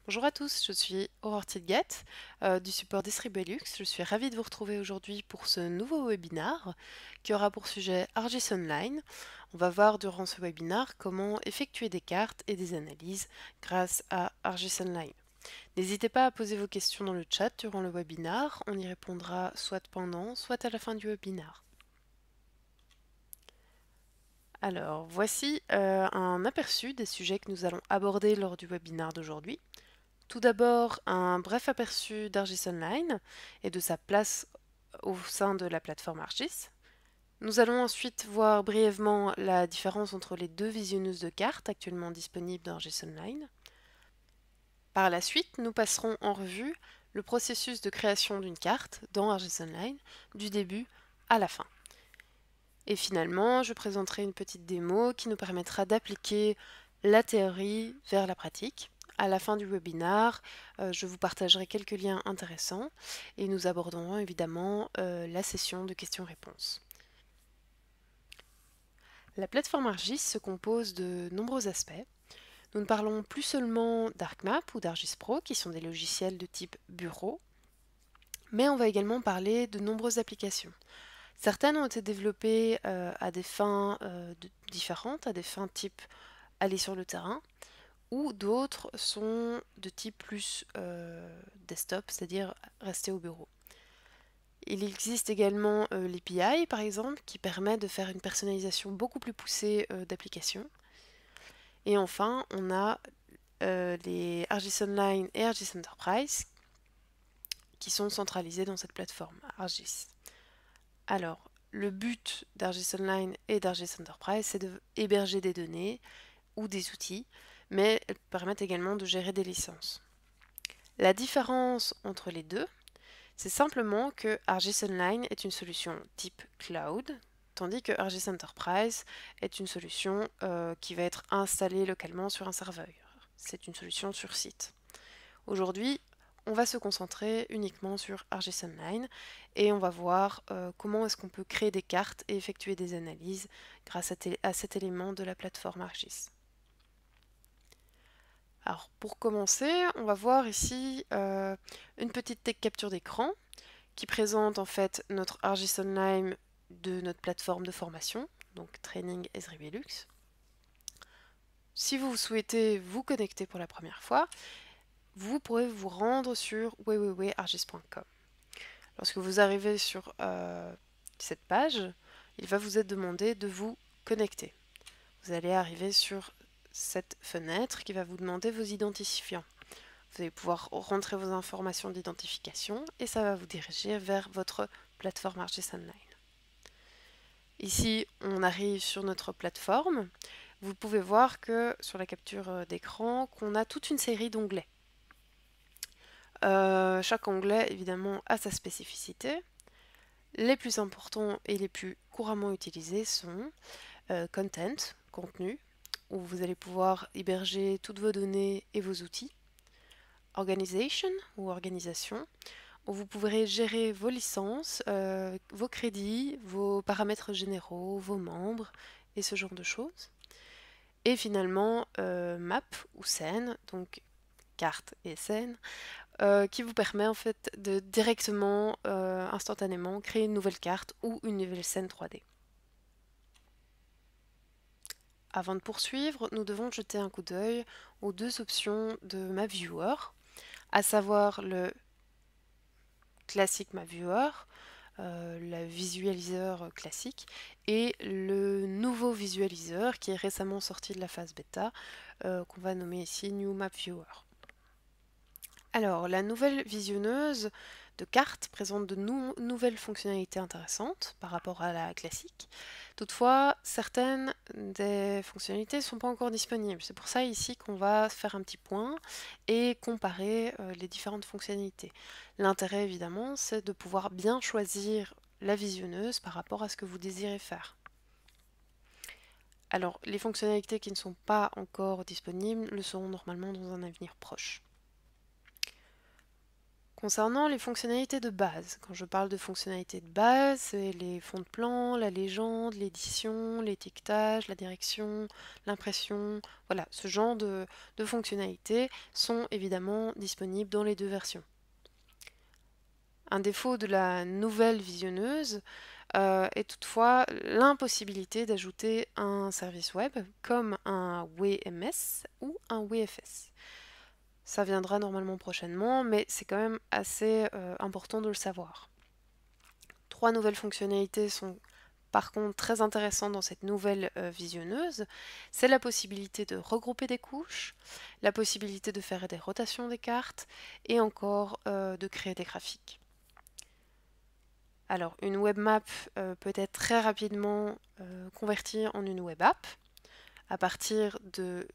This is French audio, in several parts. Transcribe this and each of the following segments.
Bonjour à tous, je suis Aurore Tidgat du support Distribelux. Je suis ravie de vous retrouver aujourd'hui pour ce nouveau webinar qui aura pour sujet ArcGIS Online. On va voir durant ce webinar comment effectuer des cartes et des analyses grâce à ArcGIS Online. N'hésitez pas à poser vos questions dans le chat durant le webinar, on y répondra soit pendant, soit à la fin du webinar. Alors, voici un aperçu des sujets que nous allons aborder lors du webinar d'aujourd'hui. Tout d'abord, un bref aperçu d'ArcGIS Online et de sa place au sein de la plateforme ArcGIS. Nous allons ensuite voir brièvement la différence entre les deux visionneuses de cartes actuellement disponibles dans ArcGIS Online. Par la suite, nous passerons en revue le processus de création d'une carte dans ArcGIS Online, du début à la fin. Et finalement, je présenterai une petite démo qui nous permettra d'appliquer la théorie vers la pratique. À la fin du webinar, je vous partagerai quelques liens intéressants et nous aborderons évidemment la session de questions-réponses. La plateforme ArcGIS se compose de nombreux aspects. Nous ne parlons plus seulement d'ArcMap ou d'ArcGIS Pro, qui sont des logiciels de type bureau, mais on va également parler de nombreuses applications. Certaines ont été développées à des fins différentes, à des fins type aller sur le terrain, ou d'autres sont de type plus desktop, c'est-à-dire rester au bureau. Il existe également l'API par exemple, qui permet de faire une personnalisation beaucoup plus poussée d'applications. Et enfin, on a les ArcGIS Online et ArcGIS Enterprise qui sont centralisés dans cette plateforme ArcGIS. Alors, le but d'ArcGIS Online et d'ArcGIS Enterprise, c'est d'héberger des données ou des outils, mais elles permettent également de gérer des licences. La différence entre les deux, c'est simplement que ArcGIS Online est une solution type cloud, tandis que ArcGIS Enterprise est une solution qui va être installée localement sur un serveur. C'est une solution sur site. Aujourd'hui, on va se concentrer uniquement sur ArcGIS Online et on va voir comment est-ce qu'on peut créer des cartes et effectuer des analyses grâce à cet élément de la plateforme ArcGIS. Alors pour commencer, on va voir ici une petite capture d'écran qui présente en fait notre ArcGIS Online de notre plateforme de formation, donc Training Esri-Belux. Si vous souhaitez vous connecter pour la première fois, vous pourrez vous rendre sur www.arcgis.com. Lorsque vous arrivez sur cette page, il va vous être demandé de vous connecter. Vous allez arriver sur cette fenêtre qui va vous demander vos identifiants. Vous allez pouvoir rentrer vos informations d'identification et ça va vous diriger vers votre plateforme ArcGIS Online. Ici, on arrive sur notre plateforme. Vous pouvez voir que sur la capture d'écran, qu'on a toute une série d'onglets. Chaque onglet, évidemment, a sa spécificité. Les plus importants et les plus couramment utilisés sont Content, contenu, où vous allez pouvoir héberger toutes vos données et vos outils. Organization, ou organisation, où vous pourrez gérer vos licences, vos crédits, vos paramètres généraux, vos membres, et ce genre de choses. Et finalement, Map, ou scène, donc carte et scène, qui vous permet en fait de directement, instantanément, créer une nouvelle carte ou une nouvelle scène 3D. Avant de poursuivre, nous devons jeter un coup d'œil aux deux options de MapViewer, à savoir le classique MapViewer, le visualiseur classique, et le nouveau visualiseur qui est récemment sorti de la phase bêta, qu'on va nommer ici New MapViewer. Alors, la nouvelle visionneuse de cartes présente de nouvelles fonctionnalités intéressantes par rapport à la classique. Toutefois, certaines des fonctionnalités ne sont pas encore disponibles. C'est pour ça ici qu'on va faire un petit point et comparer les différentes fonctionnalités. L'intérêt évidemment, c'est de pouvoir bien choisir la visionneuse par rapport à ce que vous désirez faire. Alors, les fonctionnalités qui ne sont pas encore disponibles le seront normalement dans un avenir proche. Concernant les fonctionnalités de base, quand je parle de fonctionnalités de base, c'est les fonds de plan, la légende, l'édition, l'étiquetage, la direction, l'impression, voilà, ce genre de fonctionnalités sont évidemment disponibles dans les deux versions. Un défaut de la nouvelle visionneuse est toutefois l'impossibilité d'ajouter un service web comme un WMS ou un WFS. Ça viendra normalement prochainement, mais c'est quand même assez important de le savoir. 3 nouvelles fonctionnalités sont par contre très intéressantes dans cette nouvelle visionneuse. C'est la possibilité de regrouper des couches, la possibilité de faire des rotations des cartes et encore de créer des graphiques. Alors, une web map peut être très rapidement convertie en une web app à partir de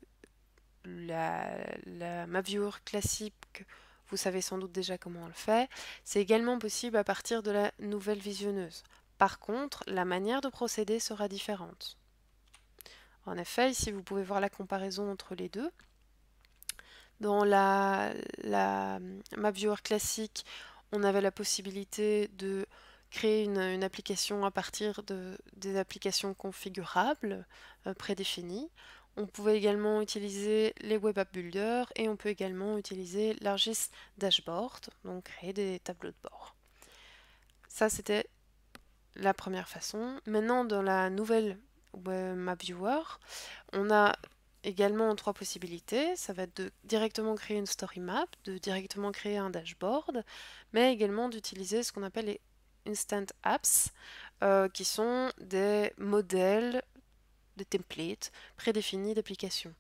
la map viewer classique. Vous savez sans doute déjà comment on le fait. C'est également possible à partir de la nouvelle visionneuse. Par contre, la manière de procéder sera différente. En effet, ici vous pouvez voir la comparaison entre les deux. Dans la map viewer classique, on avait la possibilité de créer une application à partir des applications configurables prédéfinies. On pouvait également utiliser les Web App Builder et on peut également utiliser l'ArcGIS Dashboard, donc créer des tableaux de bord. Ça, c'était la première façon. Maintenant, dans la nouvelle Map Viewer, on a également 3 possibilités. Ça va être de directement créer une story map, de directement créer un dashboard, mais également d'utiliser ce qu'on appelle les instant apps, qui sont des modèles, des templates prédéfinis d'applications.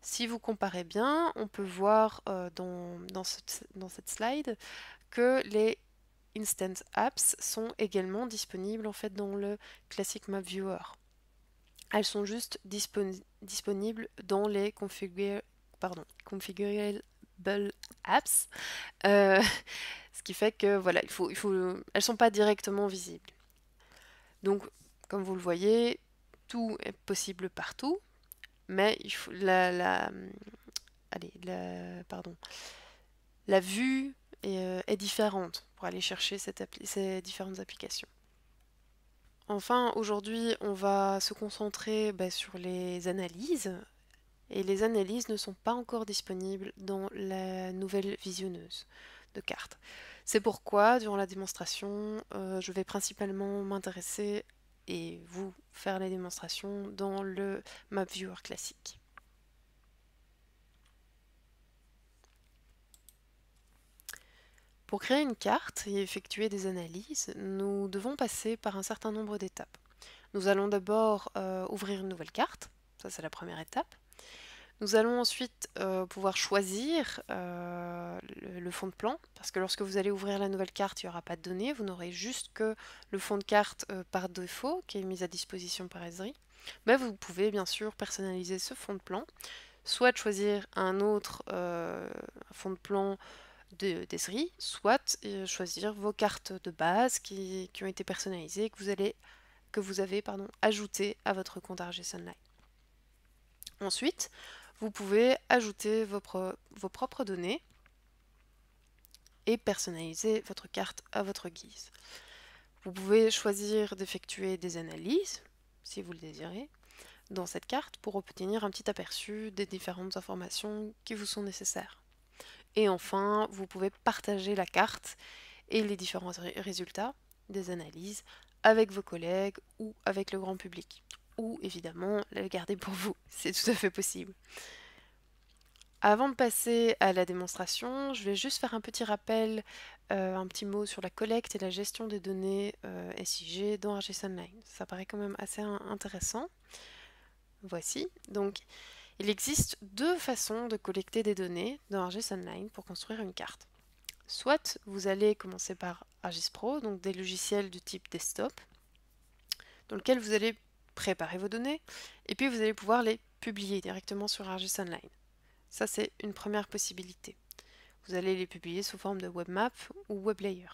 Si vous comparez bien, on peut voir dans cette slide que les instant apps sont également disponibles en fait dans le Classic Map Viewer. Elles sont juste disponibles dans les configurable apps, ce qui fait que voilà, elles sont pas directement visibles. Donc, comme vous le voyez, tout est possible partout, mais il faut la vue est différente pour aller chercher ces différentes applications. Enfin, aujourd'hui, on va se concentrer sur les analyses, et les analyses ne sont pas encore disponibles dans la nouvelle visionneuse de cartes. C'est pourquoi, durant la démonstration, je vais principalement m'intéresser et vous faire les démonstrations dans le Map Viewer classique. Pour créer une carte et effectuer des analyses, nous devons passer par un certain nombre d'étapes. Nous allons d'abord ouvrir une nouvelle carte, ça c'est la première étape. Nous allons ensuite pouvoir choisir le fond de plan, parce que lorsque vous allez ouvrir la nouvelle carte, il n'y aura pas de données, vous n'aurez juste que le fond de carte par défaut qui est mis à disposition par Esri. Mais vous pouvez bien sûr personnaliser ce fond de plan, soit choisir un autre fond de plan d'Esri, soit choisir vos cartes de base qui ont été personnalisées, que vous avez ajoutées à votre compte ArcGIS Online. Ensuite, vous pouvez ajouter vos propres données et personnaliser votre carte à votre guise. Vous pouvez choisir d'effectuer des analyses, si vous le désirez, dans cette carte pour obtenir un petit aperçu des différentes informations qui vous sont nécessaires. Et enfin, vous pouvez partager la carte et les différents résultats des analyses avec vos collègues ou avec le grand public. Ou évidemment, la garder pour vous, c'est tout à fait possible. Avant de passer à la démonstration, je vais juste faire un petit rappel, un petit mot sur la collecte et la gestion des données SIG dans ArcGIS Online. Ça paraît quand même assez intéressant. Voici, donc il existe 2 façons de collecter des données dans ArcGIS Online pour construire une carte. Soit vous allez commencer par ArcGIS Pro, donc des logiciels du type desktop, dans lequel vous allez préparer vos données, et puis vous allez pouvoir les publier directement sur ArcGIS Online. Ça, c'est une première possibilité. Vous allez les publier sous forme de WebMap ou WebLayer.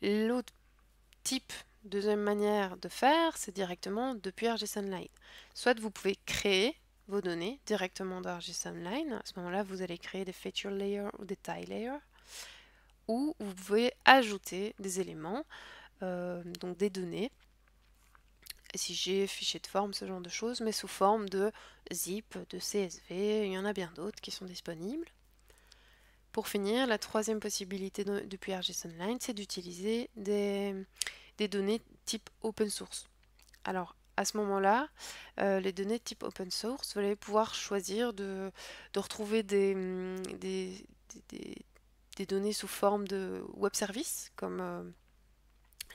L'autre type, deuxième manière de faire, c'est directement depuis ArcGIS Online. Soit vous pouvez créer vos données directement dans ArcGIS Online. À ce moment-là, vous allez créer des feature layers ou des tile layers, ou vous pouvez ajouter des éléments, donc des données, SIG, fichiers de forme, ce genre de choses, mais sous forme de zip, de CSV, il y en a bien d'autres qui sont disponibles. Pour finir, la troisième possibilité depuis ArcGIS Online, c'est d'utiliser des données type open source. Alors, à ce moment-là, les données type open source, vous allez pouvoir choisir de retrouver des données sous forme de web services, comme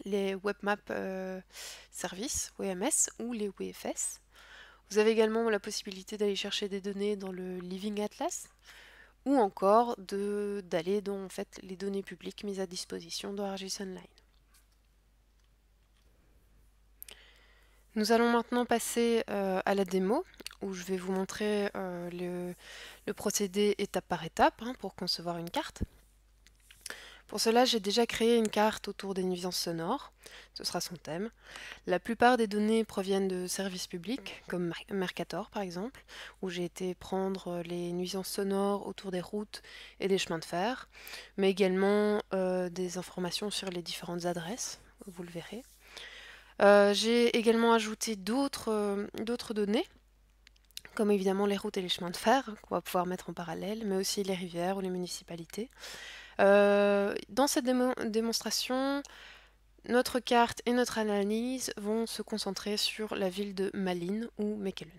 les Webmap Services, WMS, ou les WFS. Vous avez également la possibilité d'aller chercher des données dans le Living Atlas, ou encore d'aller dans en fait, les données publiques mises à disposition de ArcGIS Online. Nous allons maintenant passer à la démo, où je vais vous montrer le procédé étape par étape pour concevoir une carte. Pour cela, j'ai déjà créé une carte autour des nuisances sonores. Ce sera son thème. La plupart des données proviennent de services publics, comme Mercator par exemple, où j'ai été prendre les nuisances sonores autour des routes et des chemins de fer, mais également des informations sur les différentes adresses, vous le verrez. J'ai également ajouté d'autres données, comme évidemment les routes et les chemins de fer, qu'on va pouvoir mettre en parallèle, mais aussi les rivières ou les municipalités. Dans cette démonstration, notre carte et notre analyse vont se concentrer sur la ville de Malin ou Mechelen.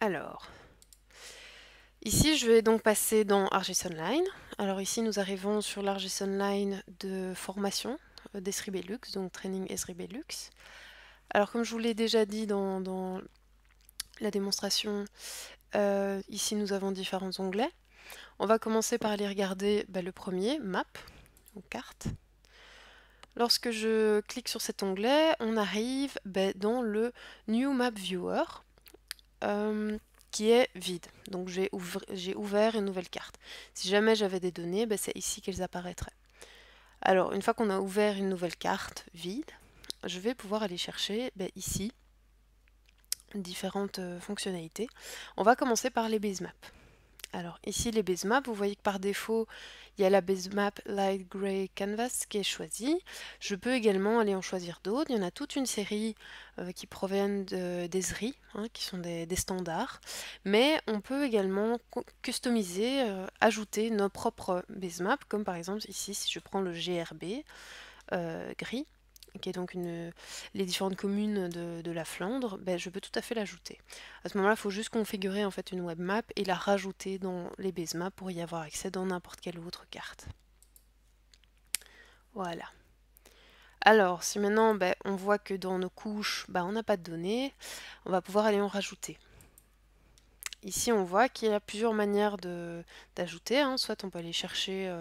Alors, ici je vais donc passer dans ArcGIS Online. Alors ici nous arrivons sur l'ArcGIS Online de formation d'Esri Belux, donc Training Esri Belux. Alors comme je vous l'ai déjà dit dans la démonstration, ici nous avons différents onglets. On va commencer par aller regarder le premier, Map, ou carte. Lorsque je clique sur cet onglet, on arrive dans le New Map Viewer, qui est vide. Donc j'ai ouvert une nouvelle carte. Si jamais j'avais des données, c'est ici qu'elles apparaîtraient. Alors, une fois qu'on a ouvert une nouvelle carte vide, je vais pouvoir aller chercher ici différentes fonctionnalités. On va commencer par les base maps. Alors ici les base maps, vous voyez que par défaut il y a la base map light gray canvas qui est choisie. Je peux également aller en choisir d'autres. Il y en a toute une série qui proviennent d'Esri, qui sont des standards. Mais on peut également customiser, ajouter nos propres base maps, comme par exemple ici si je prends le GRB gris, qui est donc les différentes communes de la Flandre, je peux tout à fait l'ajouter. À ce moment-là, il faut juste configurer en fait une web map et la rajouter dans les base maps pour y avoir accès dans n'importe quelle autre carte. Voilà. Alors, si maintenant on voit que dans nos couches, on n'a pas de données, on va pouvoir aller en rajouter. Ici, on voit qu'il y a plusieurs manières d'ajouter. Soit on peut aller chercher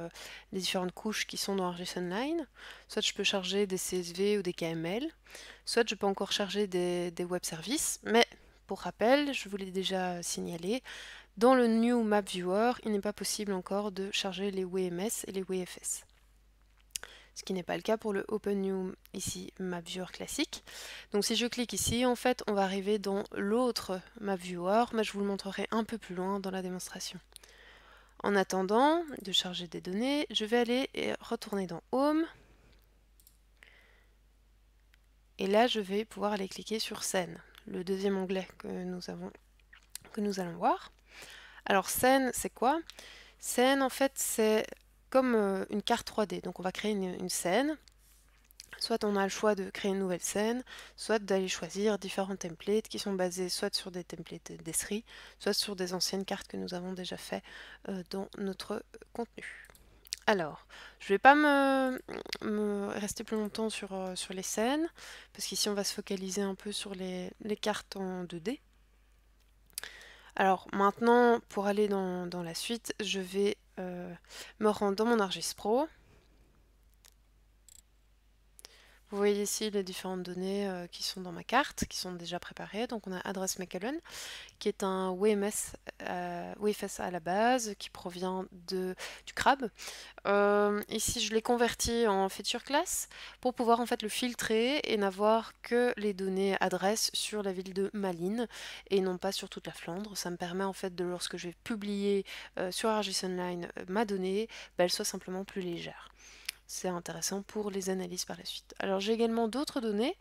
les différentes couches qui sont dans ArcGIS Online, soit je peux charger des CSV ou des KML, soit je peux encore charger des web services. Mais pour rappel, je vous l'ai déjà signalé, dans le New Map Viewer, il n'est pas possible encore de charger les WMS et les WFS. Ce qui n'est pas le cas pour le Open New ici Map Viewer classique. Donc si je clique ici, en fait, on va arriver dans l'autre Map Viewer, mais je vous le montrerai un peu plus loin dans la démonstration. En attendant de charger des données, je vais aller et retourner dans Home. Et là, je vais pouvoir aller cliquer sur Scène, le deuxième onglet que nous allons voir. Alors Scène, c'est quoi? Scène, en fait, c'est comme une carte 3D. Donc on va créer une scène. Soit on a le choix de créer une nouvelle scène, soit d'aller choisir différents templates qui sont basés soit sur des templates d'Esri, soit sur des anciennes cartes que nous avons déjà fait dans notre contenu. Alors, je ne vais pas me rester plus longtemps sur les scènes, parce qu'ici on va se focaliser un peu sur les cartes en 2D. Alors maintenant, pour aller dans la suite, je vais me rendre dans mon ArcGIS Pro. Vous voyez ici les différentes données qui sont dans ma carte, qui sont déjà préparées. Donc on a adresse Macclellan, qui est un WFS à la base, qui provient du CRAB. Ici, je l'ai converti en feature class pour pouvoir en fait le filtrer et n'avoir que les données adresses sur la ville de Malines et non pas sur toute la Flandre. Ça me permet en fait de, lorsque je vais publier sur ArcGIS Online ma donnée, elle soit simplement plus légère. C'est intéressant pour les analyses par la suite. Alors j'ai également d'autres données.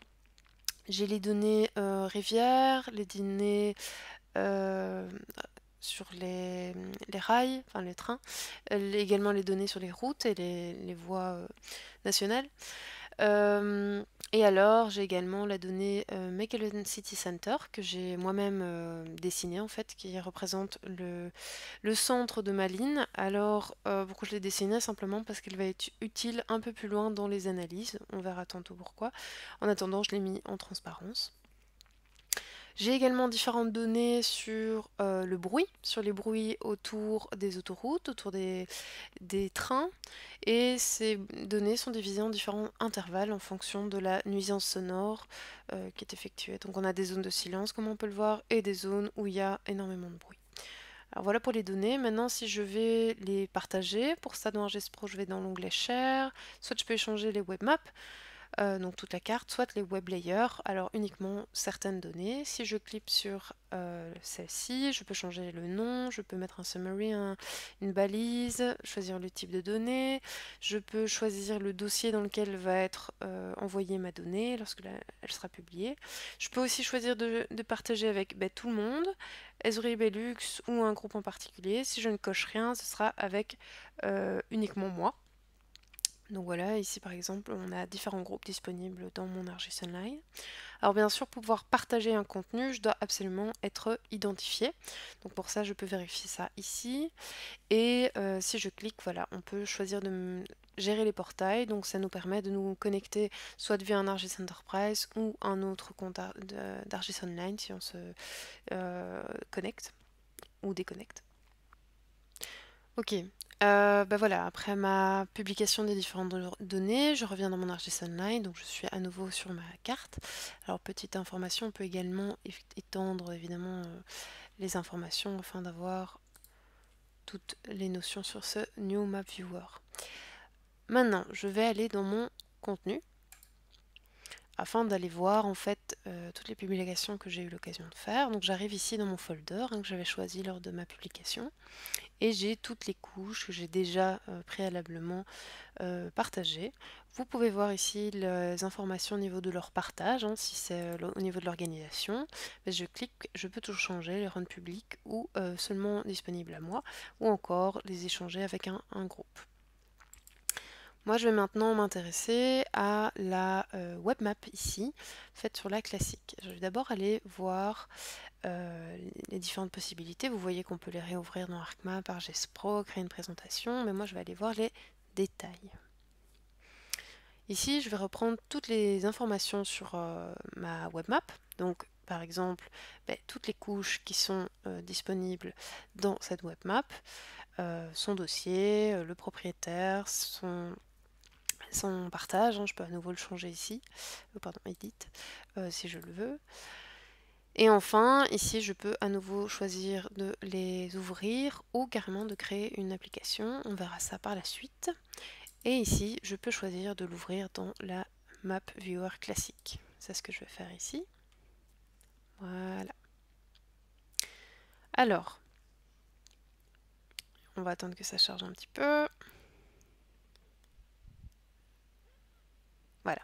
J'ai les données rivières, les données sur les rails, enfin les trains, également les données sur les routes et les voies nationales. Et alors j'ai également la donnée Macclellan City Center que j'ai moi-même dessinée en fait, qui représente le centre de Malines. Alors pourquoi je l'ai dessinée? Simplement parce qu'elle va être utile un peu plus loin dans les analyses, on verra tantôt pourquoi. En attendant, je l'ai mis en transparence. J'ai également différentes données sur le bruit, sur les bruits autour des autoroutes, autour des trains. Et ces données sont divisées en différents intervalles en fonction de la nuisance sonore qui est effectuée. Donc on a des zones de silence, comme on peut le voir, et des zones où il y a énormément de bruit. Alors voilà pour les données. Maintenant, si je vais les partager, pour ça dans ArcGIS Pro, je vais dans l'onglet Share. Soit je peux échanger les web maps, donc toute la carte, soit les web layers, alors uniquement certaines données. Si je clique sur celle-ci, je peux changer le nom, je peux mettre un summary, une balise, choisir le type de données, je peux choisir le dossier dans lequel va être envoyée ma donnée lorsque elle sera publiée. Je peux aussi choisir de partager avec tout le monde, Esri Belux ou un groupe en particulier. Si je ne coche rien, ce sera avec uniquement moi. Donc voilà, ici par exemple, on a différents groupes disponibles dans mon ArcGIS Online. Alors bien sûr, pour pouvoir partager un contenu, je dois absolument être identifié. Donc pour ça, je peux vérifier ça ici. Et si je clique, voilà, on peut choisir de gérer les portails. Donc ça nous permet de nous connecter soit via un ArcGIS Enterprise ou un autre compte d'ArcGIS Online si on se connecte ou déconnecte. Ok, voilà, après ma publication des différentes données, je reviens dans mon ArcGIS Online, donc je suis à nouveau sur ma carte. Alors petite information, on peut également étendre évidemment les informations afin d'avoir toutes les notions sur ce New Map Viewer. Maintenant, je vais aller dans mon contenu afin d'aller voir en fait toutes les publications que j'ai eu l'occasion de faire. Donc j'arrive ici dans mon folder que j'avais choisi lors de ma publication. Et j'ai toutes les couches que j'ai déjà préalablement partagées. Vous pouvez voir ici les informations au niveau de leur partage, si c'est au niveau de l'organisation. Je clique, je peux tout changer, les rendre publics ou seulement disponibles à moi, ou encore les échanger avec un groupe. Moi, je vais maintenant m'intéresser à la web map ici, faite sur la classique. Je vais d'abord aller voir les différentes possibilités. Vous voyez qu'on peut les réouvrir dans ArcMap, ArcGIS Pro, créer une présentation, mais moi je vais aller voir les détails. Ici, je vais reprendre toutes les informations sur ma web map. Donc, par exemple, toutes les couches qui sont disponibles dans cette web map, son dossier, le propriétaire, son partage, je peux à nouveau le changer ici, pardon, edit, si je le veux. Et enfin, ici, je peux à nouveau choisir de les ouvrir ou carrément de créer une application. On verra ça par la suite. Et ici, je peux choisir de l'ouvrir dans la Map Viewer classique. C'est ce que je vais faire ici. Voilà. Alors, on va attendre que ça charge un petit peu. Voilà.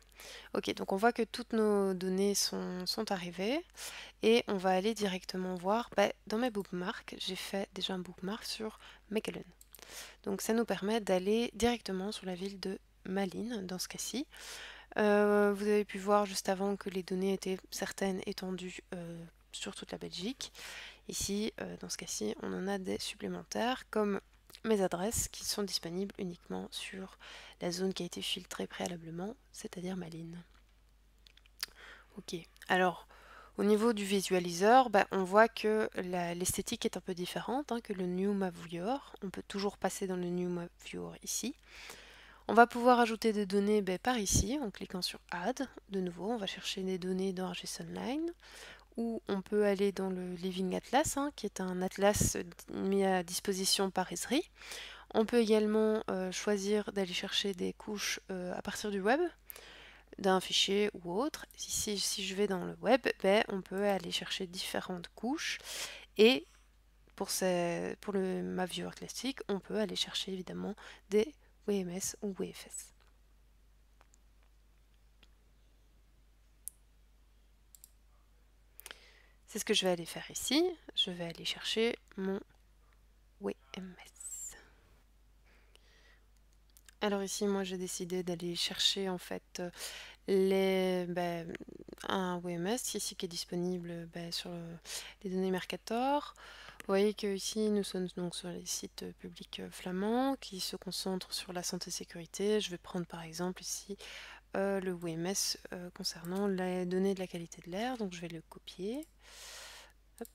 Ok, donc on voit que toutes nos données sont arrivées et on va aller directement voir, dans mes bookmarks, j'ai fait déjà un bookmark sur Macclellan. Donc ça nous permet d'aller directement sur la ville de Malines dans ce cas-ci. Vous avez pu voir juste avant que les données étaient certaines étendues sur toute la Belgique. Ici, dans ce cas-ci, on en a des supplémentaires comme mes adresses qui sont disponibles uniquement sur la zone qui a été filtrée préalablement, c'est-à-dire Malines. Ok, alors au niveau du visualiseur, on voit que l'esthétique est un peu différente que le New Map Viewer. On peut toujours passer dans le New Map Viewer ici. On va pouvoir ajouter des données par ici, en cliquant sur Add. De nouveau, on va chercher des données dans ArcGIS Online, ou on peut aller dans le Living Atlas, qui est un atlas mis à disposition par Esri. On peut également choisir d'aller chercher des couches à partir du web, d'un fichier ou autre. Ici, si je vais dans le web, on peut aller chercher différentes couches, et pour le MapViewer classique, on peut aller chercher évidemment des WMS ou WFS. C'est ce que je vais aller faire ici. Je vais aller chercher mon WMS. Alors ici, moi, j'ai décidé d'aller chercher en fait un WMS ici qui est disponible sur les données Mercator. Vous voyez que ici nous sommes donc sur les sites publics flamands qui se concentrent sur la santé-sécurité. Je vais prendre par exemple ici le WMS concernant les données de la qualité de l'air. Donc je vais le copier. Hop.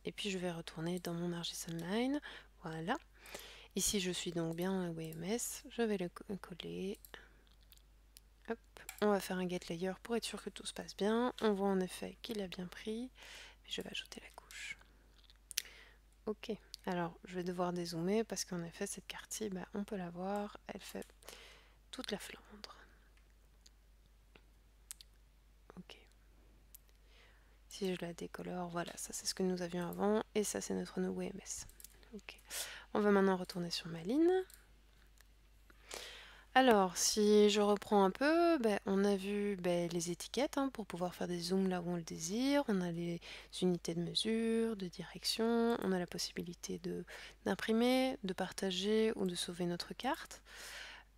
Et puis je vais retourner dans mon ArcGIS Online. Voilà. Ici je suis donc bien un WMS. Je vais le coller. Hop. On va faire un get layer pour être sûr que tout se passe bien. On voit en effet qu'il a bien pris. Puis je vais ajouter la couche. Ok. Alors je vais devoir dézoomer parce qu'en effet cette carte-ci, on peut la voir. Elle fait toute la Flandre. Ok. Si je la décolore, voilà, ça c'est ce que nous avions avant. Et ça c'est notre nouveau WMS. Ok. On va maintenant retourner sur ma ligne. Alors, si je reprends un peu, on a vu les étiquettes pour pouvoir faire des zooms là où on le désire. On a les unités de mesure, de direction. On a la possibilité d'imprimer, de partager ou de sauver notre carte.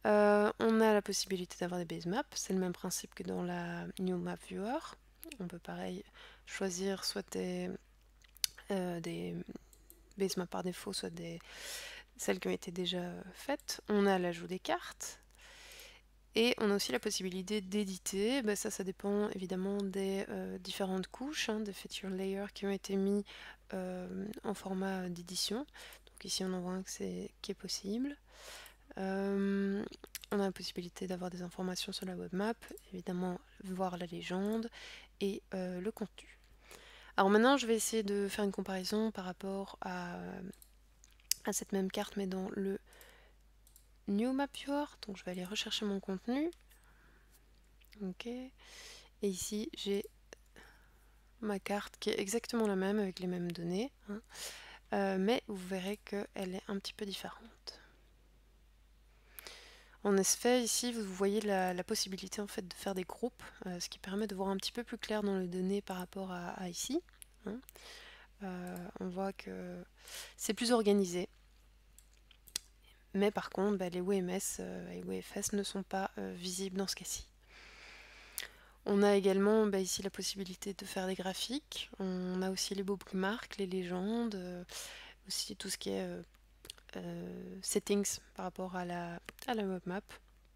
On a la possibilité d'avoir des base maps. C'est le même principe que dans la New Map Viewer. On peut pareil choisir soit des base maps par défaut, soit celles qui ont été déjà faites. On a l'ajout des cartes. Et on a aussi la possibilité d'éditer. Ça dépend évidemment des différentes couches, des feature layers qui ont été mis en format d'édition. Donc ici on en voit un qui est possible. On a la possibilité d'avoir des informations sur la web map, évidemment voir la légende et le contenu. Alors maintenant je vais essayer de faire une comparaison par rapport à cette même carte mais dans le New Map Viewer. Donc je vais aller rechercher mon contenu. Ok. Et ici j'ai ma carte qui est exactement la même avec les mêmes données, mais vous verrez qu'elle est un petit peu différente. En effet, ici vous voyez la possibilité en fait de faire des groupes, ce qui permet de voir un petit peu plus clair dans les données par rapport à ici. On voit que c'est plus organisé. Mais par contre, les WMS et WFS ne sont pas visibles dans ce cas-ci. On a également ici la possibilité de faire des graphiques. On a aussi les bookmarks, les légendes, aussi tout ce qui est settings par rapport à la web map.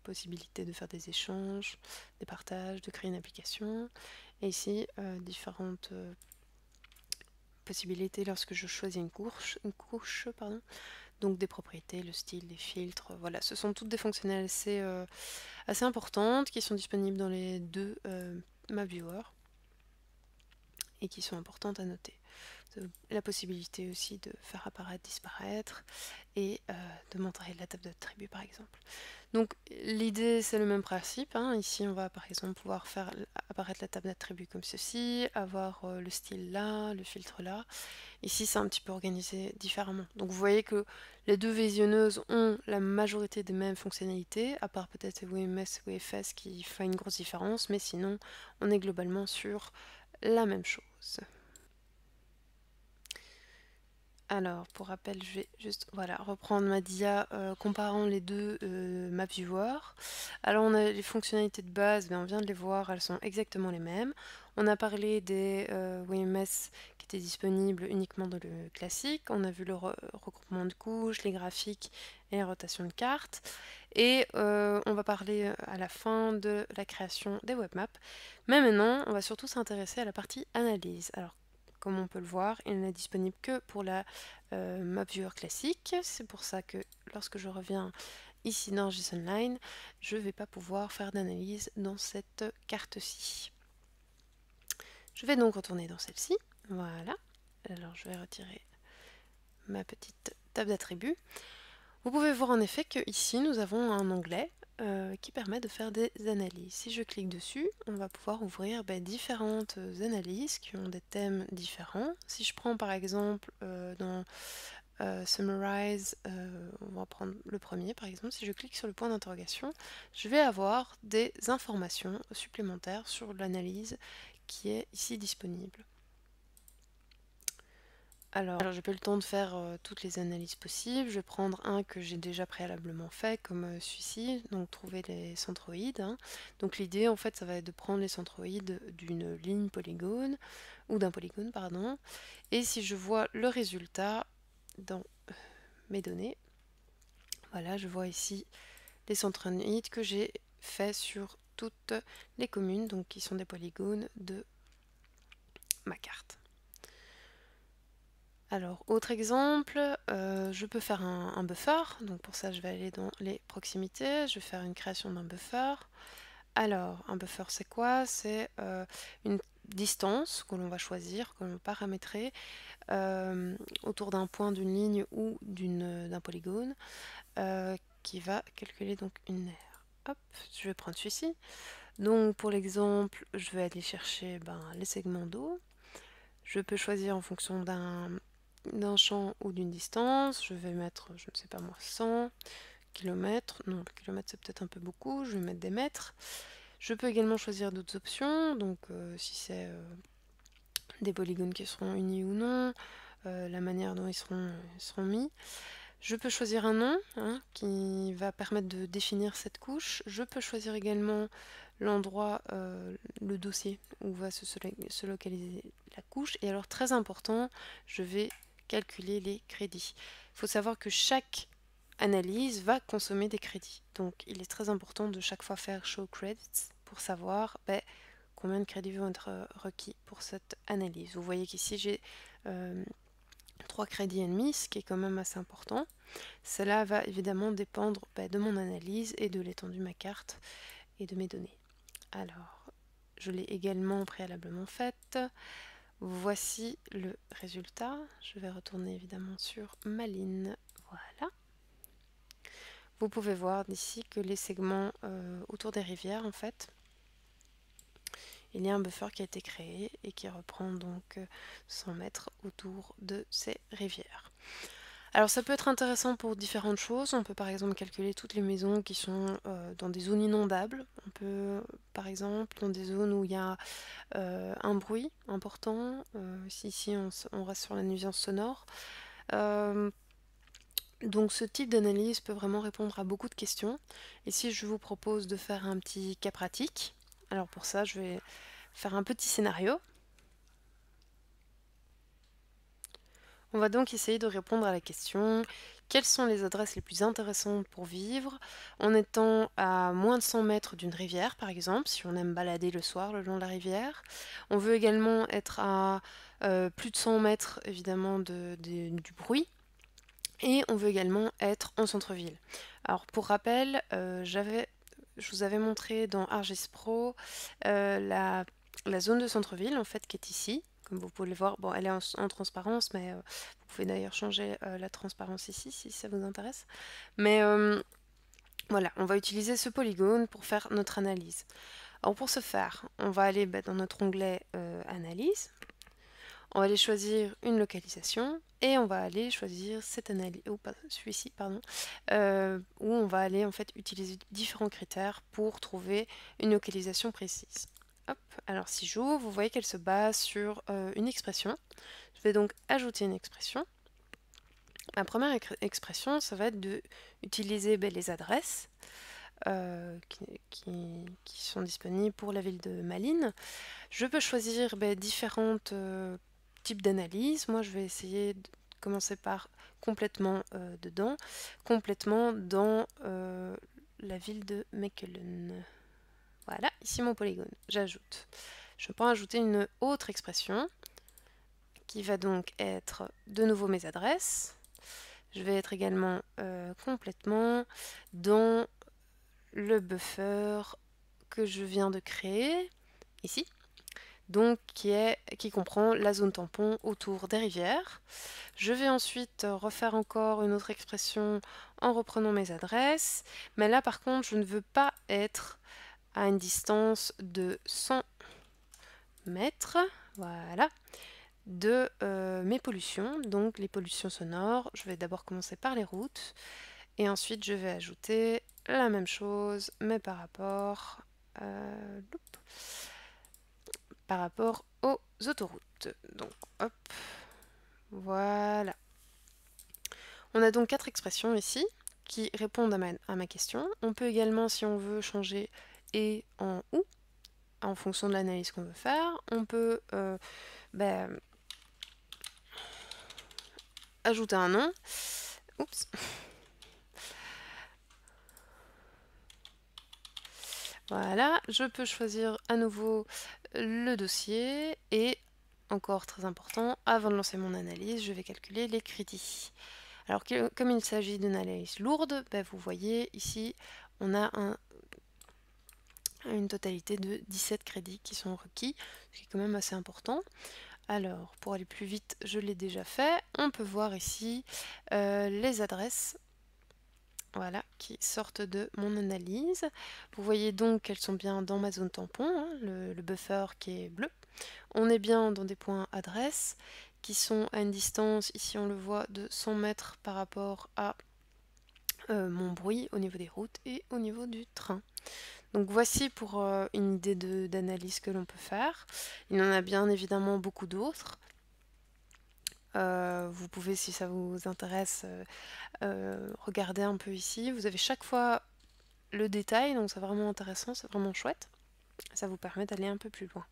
Possibilité de faire des échanges, des partages, de créer une application. Et ici, différentes possibilités lorsque je choisis une couche, donc des propriétés, le style, les filtres, voilà, ce sont toutes des fonctionnalités assez importantes qui sont disponibles dans les deux MapViewer et qui sont importantes à noter. La possibilité aussi de faire apparaître, disparaître et de montrer la table d'attributs par exemple. Donc l'idée c'est le même principe, ici on va par exemple pouvoir faire apparaître la table d'attributs comme ceci, avoir le style là, le filtre là. Ici c'est un petit peu organisé différemment. Donc vous voyez que les deux visionneuses ont la majorité des mêmes fonctionnalités, à part peut-être WMS et WFS qui fait une grosse différence, mais sinon on est globalement sur la même chose. Alors, pour rappel, je vais juste reprendre ma dia comparant les deux MapViewer. Alors, on a les fonctionnalités de base, on vient de les voir, elles sont exactement les mêmes. On a parlé des WMS qui étaient disponibles uniquement dans le classique. On a vu le regroupement de couches, les graphiques et la rotation de cartes. Et on va parler à la fin de la création des webmaps. Mais maintenant, on va surtout s'intéresser à la partie analyse. Alors, comme on peut le voir, il n'est disponible que pour la MapViewer classique. C'est pour ça que lorsque je reviens ici dans JSONline, je ne vais pas pouvoir faire d'analyse dans cette carte-ci. Je vais donc retourner dans celle-ci. Voilà. Alors je vais retirer ma petite table d'attributs. Vous pouvez voir en effet que ici nous avons un onglet qui permet de faire des analyses. Si je clique dessus, on va pouvoir ouvrir différentes analyses qui ont des thèmes différents. Si je prends par exemple dans Summarize, on va prendre le premier par exemple, si je clique sur le point d'interrogation, je vais avoir des informations supplémentaires sur l'analyse qui est ici disponible. Alors j'ai pas eu le temps de faire toutes les analyses possibles. Je vais prendre un que j'ai déjà préalablement fait, comme celui-ci, donc trouver les centroïdes. Hein. Donc l'idée en fait ça va être de prendre les centroïdes d'une ligne polygone, ou d'un polygone pardon, et si je vois le résultat dans mes données, voilà je vois ici les centroïdes que j'ai fait sur toutes les communes, donc qui sont des polygones de ma carte. Alors, autre exemple, je peux faire un buffer. Donc pour ça, je vais aller dans les proximités. Je vais faire une création d'un buffer. Alors, un buffer, c'est quoi? C'est une distance que l'on va choisir, que l'on va paramétrer autour d'un point, d'une ligne ou d'un polygone qui va calculer donc une aire. Hop, je vais prendre celui-ci. Donc pour l'exemple, je vais aller chercher les segments d'eau. Je peux choisir en fonction d'un champ ou d'une distance. Je vais mettre, je ne sais pas moi, 100 km. Non, le kilomètre c'est peut-être un peu beaucoup. Je vais mettre des mètres. Je peux également choisir d'autres options. Donc si c'est des polygones qui seront unis ou non, la manière dont ils seront mis. Je peux choisir un nom qui va permettre de définir cette couche. Je peux choisir également l'endroit, le dossier où va se localiser la couche. Et alors très important, je vais calculer les crédits. Il faut savoir que chaque analyse va consommer des crédits. Donc il est très important de chaque fois faire show credits pour savoir combien de crédits vont être requis pour cette analyse. Vous voyez qu'ici j'ai 3 crédits et demi, ce qui est quand même assez important. Cela va évidemment dépendre de mon analyse et de l'étendue de ma carte et de mes données. Alors, je l'ai également préalablement faite. Voici le résultat. Je vais retourner évidemment sur ma ligne. Voilà. Vous pouvez voir d'ici que les segments autour des rivières, en fait, il y a un buffer qui a été créé et qui reprend donc 100 mètres autour de ces rivières. Alors ça peut être intéressant pour différentes choses. On peut par exemple calculer toutes les maisons qui sont dans des zones inondables. On peut par exemple dans des zones où il y a un bruit important. Ici on reste sur la nuisance sonore. Donc ce type d'analyse peut vraiment répondre à beaucoup de questions. Ici je vous propose de faire un petit cas pratique. Alors pour ça je vais faire un petit scénario. On va donc essayer de répondre à la question quelles sont les adresses les plus intéressantes pour vivre en étant à moins de 100 mètres d'une rivière par exemple, si on aime balader le soir le long de la rivière. On veut également être à plus de 100 mètres évidemment du bruit. Et on veut également être en centre-ville. Alors pour rappel, je vous avais montré dans ArcGIS Pro la zone de centre-ville en fait qui est ici. Comme vous pouvez le voir, bon, elle est en transparence, mais vous pouvez d'ailleurs changer la transparence ici si ça vous intéresse. Mais voilà, on va utiliser ce polygone pour faire notre analyse. Alors pour ce faire, on va aller dans notre onglet Analyse. On va aller choisir une localisation et on va aller choisir cette analyse, celui-ci, pardon, où on va aller en fait utiliser différents critères pour trouver une localisation précise. Hop. Alors si j'ouvre, vous voyez qu'elle se base sur une expression. Je vais donc ajouter une expression. Ma première expression, ça va être d'utiliser les adresses qui sont disponibles pour la ville de Malines. Je peux choisir différentes types d'analyse. Moi, je vais essayer de commencer par complètement dedans, complètement dans la ville de Mechelen. Voilà, ici mon polygone. J'ajoute. Je peux ajouter une autre expression qui va donc être de nouveau mes adresses. je vais être également complètement dans le buffer que je viens de créer ici, donc qui comprend la zone tampon autour des rivières. Je vais ensuite refaire encore une autre expression en reprenant mes adresses, mais là par contre je ne veux pas être à une distance de 100 mètres, voilà, de mes pollutions, donc les pollutions sonores. Je vais d'abord commencer par les routes et ensuite je vais ajouter la même chose mais par rapport aux autoroutes. Donc hop, voilà. On a donc 4 expressions ici qui répondent à ma question. On peut également, si on veut, changer et en ou en fonction de l'analyse qu'on veut faire. On peut ajouter un nom. Oups. Voilà, je peux choisir à nouveau le dossier et, encore très important, avant de lancer mon analyse, je vais calculer les crédits. Alors comme il s'agit d'une analyse lourde, vous voyez ici on a une totalité de 17 crédits qui sont requis, ce qui est quand même assez important. Alors pour aller plus vite, je l'ai déjà fait, on peut voir ici les adresses, voilà, qui sortent de mon analyse. Vous voyez donc qu'elles sont bien dans ma zone tampon, hein, le buffer qui est bleu. On est bien dans des points adresses qui sont à une distance, ici on le voit, de 100 mètres par rapport à mon bruit au niveau des routes et au niveau du train. Donc voici pour une idée d'analyse que l'on peut faire. Il y en a bien évidemment beaucoup d'autres. Vous pouvez, si ça vous intéresse, regarder un peu ici. Vous avez chaque fois le détail, donc c'est vraiment intéressant, c'est vraiment chouette. Ça vous permet d'aller un peu plus loin.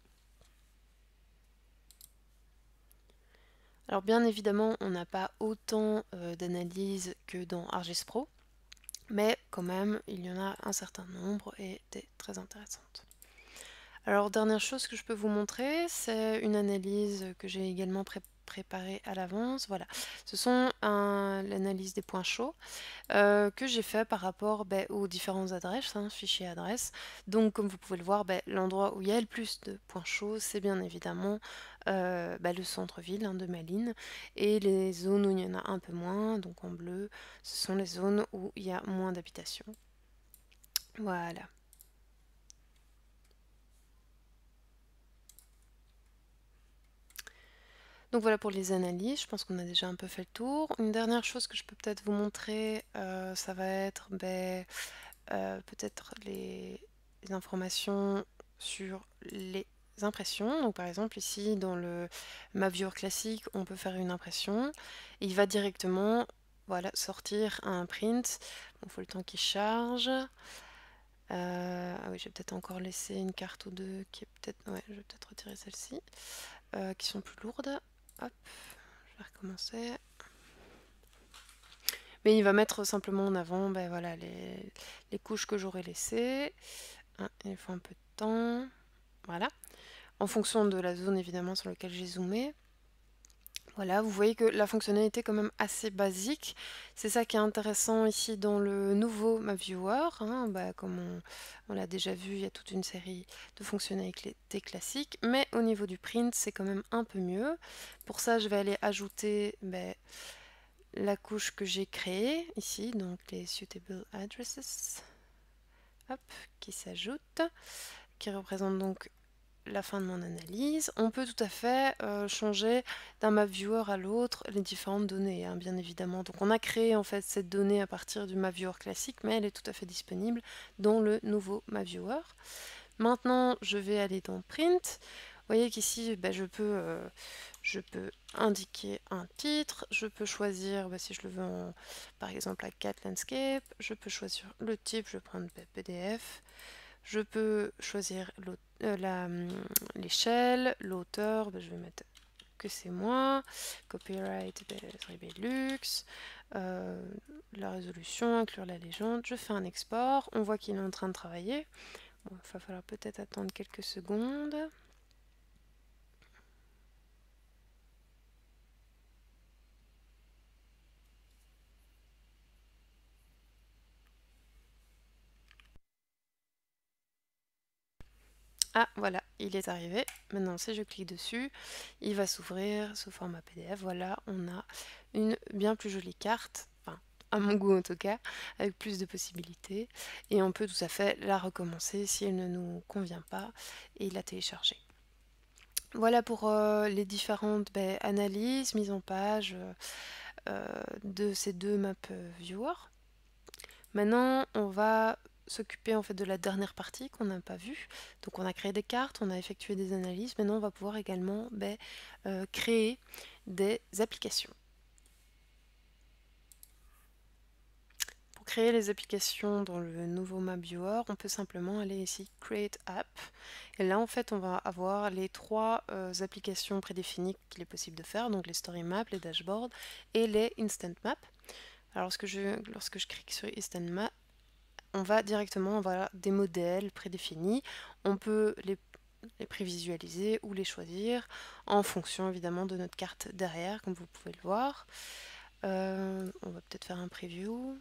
Alors bien évidemment, on n'a pas autant d'analyses que dans ArcGIS Pro, mais quand même, il y en a un certain nombre et des très intéressantes. Alors dernière chose que je peux vous montrer, c'est une analyse que j'ai également préparée à l'avance. Voilà, ce sont l'analyse des points chauds que j'ai fait par rapport aux différentes adresses, hein, fichiers adresses. Donc comme vous pouvez le voir, l'endroit où il y a le plus de points chauds, c'est bien évidemment le centre-ville, hein, de Malines, et les zones où il y en a un peu moins, donc en bleu, ce sont les zones où il y a moins d'habitations. Voilà. Donc voilà pour les analyses, je pense qu'on a déjà un peu fait le tour. Une dernière chose que je peux peut-être vous montrer, ça va être peut-être les informations sur les impressions. Donc par exemple ici dans le MapViewer classique, on peut faire une impression. Et il va directement, voilà, sortir un print. Bon, il faut le temps qu'il charge. Ah oui, j'ai peut-être encore laissé une carte ou deux qui est peut-être... Ouais, je vais peut-être retirer celle-ci, qui sont plus lourdes. Hop, je vais recommencer. Mais il va mettre simplement en avant voilà, les couches que j'aurais laissées. Il faut un peu de temps. Voilà. En fonction de la zone évidemment sur laquelle j'ai zoomé. Voilà, vous voyez que la fonctionnalité est quand même assez basique. C'est ça qui est intéressant ici dans le nouveau MapViewer, hein. Comme on l'a déjà vu, il y a toute une série de fonctionnalités classiques. Mais au niveau du print, c'est quand même un peu mieux. Pour ça, je vais aller ajouter la couche que j'ai créée ici, donc les Suitable Addresses, hop, qui s'ajoutent, qui représentent donc la fin de mon analyse. On peut tout à fait changer d'un MapViewer à l'autre les différentes données, hein, bien évidemment. Donc on a créé en fait cette donnée à partir du MapViewer classique, mais elle est tout à fait disponible dans le nouveau MapViewer. Maintenant, je vais aller dans Print. Vous voyez qu'ici, je peux indiquer un titre, je peux choisir, si je le veux par exemple à Cat Landscape, je peux choisir le type, je vais prendre PDF, je peux choisir l'échelle, l'auteur, je vais mettre que c'est moi, copyright, Benelux, la résolution, inclure la légende, je fais un export, on voit qu'il est en train de travailler. Bon, il va falloir peut-être attendre quelques secondes. Ah, voilà, il est arrivé. Maintenant, si je clique dessus, il va s'ouvrir sous format PDF. Voilà, on a une bien plus jolie carte, enfin, à mon goût en tout cas, avec plus de possibilités. Et on peut tout à fait la recommencer si elle ne nous convient pas et la télécharger. Voilà pour les différentes analyses, mises en page de ces deux map viewers. Maintenant, on va s'occuper en fait de la dernière partie qu'on n'a pas vue. Donc on a créé des cartes, on a effectué des analyses. Maintenant, on va pouvoir également créer des applications. Pour créer les applications dans le nouveau Map Viewer, on peut simplement aller ici Create App. Et là, en fait, on va avoir les trois applications prédéfinies qu'il est possible de faire, donc les Story Maps, les dashboards et les Instant Maps. Alors lorsque je clique sur Instant Map, on va directement avoir des modèles prédéfinis. On peut les prévisualiser ou les choisir en fonction évidemment de notre carte derrière, comme vous pouvez le voir. On va peut-être faire un preview.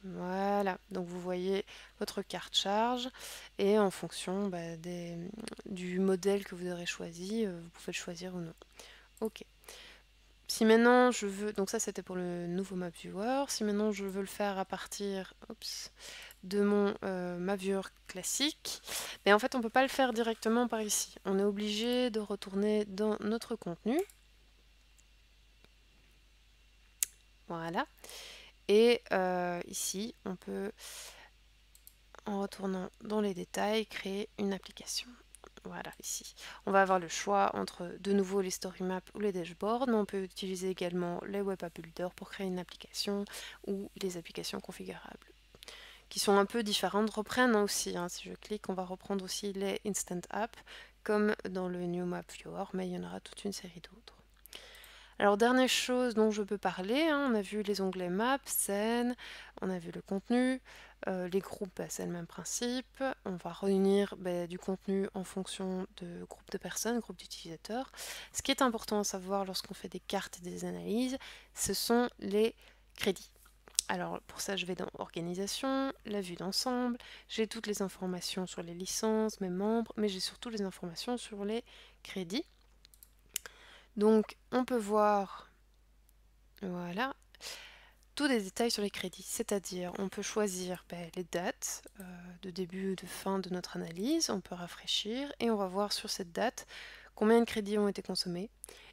Voilà, donc vous voyez votre carte charge et en fonction du modèle que vous aurez choisi, vous pouvez le choisir ou non. Ok. Si maintenant je veux, donc ça c'était pour le nouveau Map Viewer, si maintenant je veux le faire à partir de mon Map Viewer classique, mais en fait on ne peut pas le faire directement par ici. On est obligé de retourner dans notre contenu. Voilà. Et ici on peut, en retournant dans les détails, créer une application. Voilà, ici. On va avoir le choix entre, de nouveau, les story maps ou les dashboards, mais on peut utiliser également les web app builder pour créer une application ou les applications configurables, qui sont un peu différentes, reprennent aussi. Si je clique, on va reprendre aussi les instant apps, comme dans le new map viewer, mais il y en aura toute une série d'autres. Alors, dernière chose dont je peux parler, on a vu les onglets Maps, Scène, on a vu le contenu, les groupes, c'est le même principe. On va réunir du contenu en fonction de groupes de personnes, groupes d'utilisateurs. Ce qui est important à savoir lorsqu'on fait des cartes et des analyses, ce sont les crédits. Alors pour ça, je vais dans Organisation, la vue d'ensemble, j'ai toutes les informations sur les licences, mes membres, mais j'ai surtout les informations sur les crédits. Donc on peut voir, voilà, tous les détails sur les crédits, c'est-à-dire on peut choisir les dates de début ou de fin de notre analyse, on peut rafraîchir et on va voir sur cette date combien de crédits ont été consommés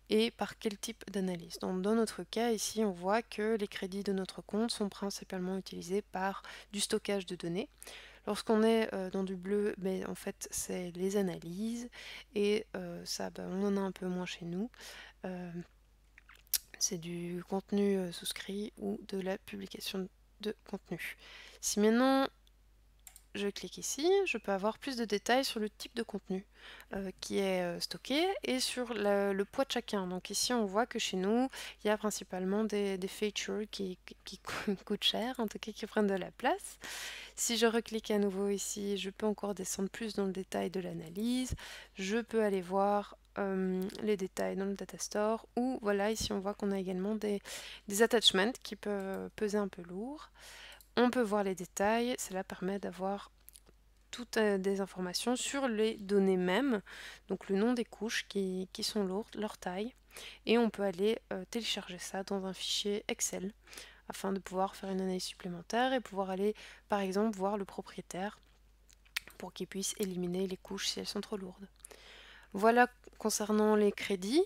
et par quel type d'analyse. Donc dans notre cas ici, on voit que les crédits de notre compte sont principalement utilisés par du stockage de données. Lorsqu'on est dans du bleu, en fait c'est les analyses et ça on en a un peu moins chez nous. C'est du contenu souscrit ou de la publication de contenu. Si maintenant je clique ici, je peux avoir plus de détails sur le type de contenu qui est stocké et sur le poids de chacun. Donc ici on voit que chez nous, il y a principalement des features qui coûtent cher, en tout cas qui prennent de la place. Si je reclique à nouveau ici, je peux encore descendre plus dans le détail de l'analyse. Je peux aller voir les détails dans le data store ou voilà, ici on voit qu'on a également des attachments qui peuvent peser un peu lourd. On peut voir les détails, cela permet d'avoir toutes des informations sur les données mêmes, donc le nom des couches qui sont lourdes, leur taille, et on peut aller télécharger ça dans un fichier Excel afin de pouvoir faire une analyse supplémentaire et pouvoir aller par exemple voir le propriétaire pour qu'il puisse éliminer les couches si elles sont trop lourdes. Voilà concernant les crédits.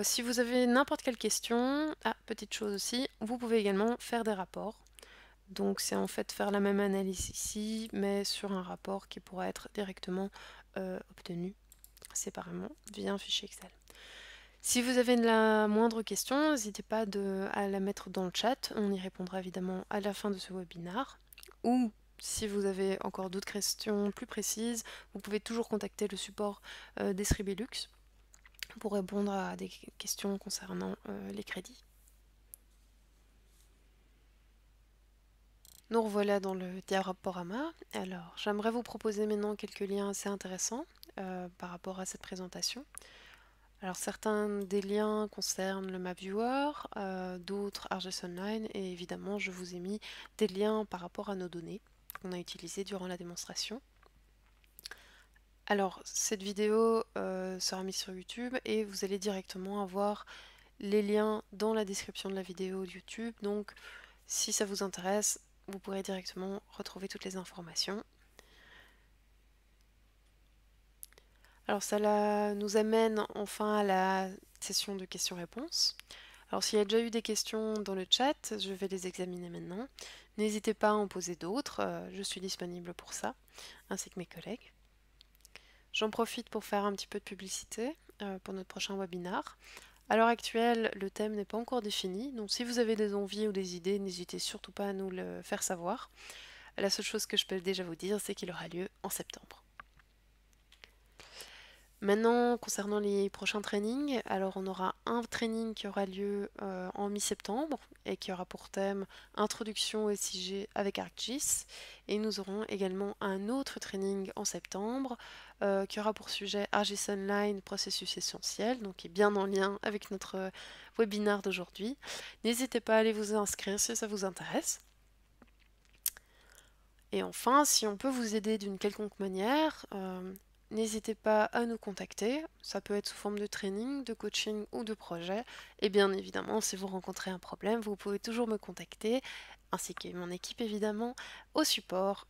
Si vous avez n'importe quelle question, petite chose aussi, vous pouvez également faire des rapports. Donc c'est en fait faire la même analyse ici, mais sur un rapport qui pourra être directement obtenu séparément via un fichier Excel. Si vous avez de la moindre question, n'hésitez pas à la mettre dans le chat, on y répondra évidemment à la fin de ce webinaire. Ou si vous avez encore d'autres questions plus précises, vous pouvez toujours contacter le support d'Esribilux pour répondre à des questions concernant les crédits. Nous revoilà dans le diaporama. Alors, j'aimerais vous proposer maintenant quelques liens assez intéressants par rapport à cette présentation. Alors certains des liens concernent le Map Viewer, d'autres ArcGIS Online, et évidemment je vous ai mis des liens par rapport à nos données qu'on a utilisées durant la démonstration. Alors cette vidéo sera mise sur YouTube et vous allez directement avoir les liens dans la description de la vidéo YouTube, donc si ça vous intéresse, vous pourrez directement retrouver toutes les informations. Alors ça nous amène enfin à la session de questions-réponses. Alors s'il y a déjà eu des questions dans le chat, je vais les examiner maintenant. N'hésitez pas à en poser d'autres, je suis disponible pour ça, ainsi que mes collègues. J'en profite pour faire un petit peu de publicité pour notre prochain webinar. À l'heure actuelle, le thème n'est pas encore défini, donc si vous avez des envies ou des idées, n'hésitez surtout pas à nous le faire savoir. La seule chose que je peux déjà vous dire, c'est qu'il aura lieu en septembre. Maintenant, concernant les prochains trainings, alors on aura un training qui aura lieu en mi-septembre et qui aura pour thème Introduction au SIG avec ArcGIS. Et nous aurons également un autre training en septembre qui aura pour sujet ArcGIS Online, processus essentiel, donc qui est bien en lien avec notre webinaire d'aujourd'hui. N'hésitez pas à aller vous inscrire si ça vous intéresse. Et enfin, si on peut vous aider d'une quelconque manière, n'hésitez pas à nous contacter. Ça peut être sous forme de training, de coaching ou de projet. Et bien évidemment, si vous rencontrez un problème, vous pouvez toujours me contacter, ainsi que mon équipe évidemment, au support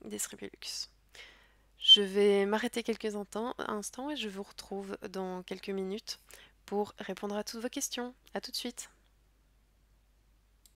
d'Esribelux. Je vais m'arrêter quelques instants et je vous retrouve dans quelques minutes pour répondre à toutes vos questions. A tout de suite.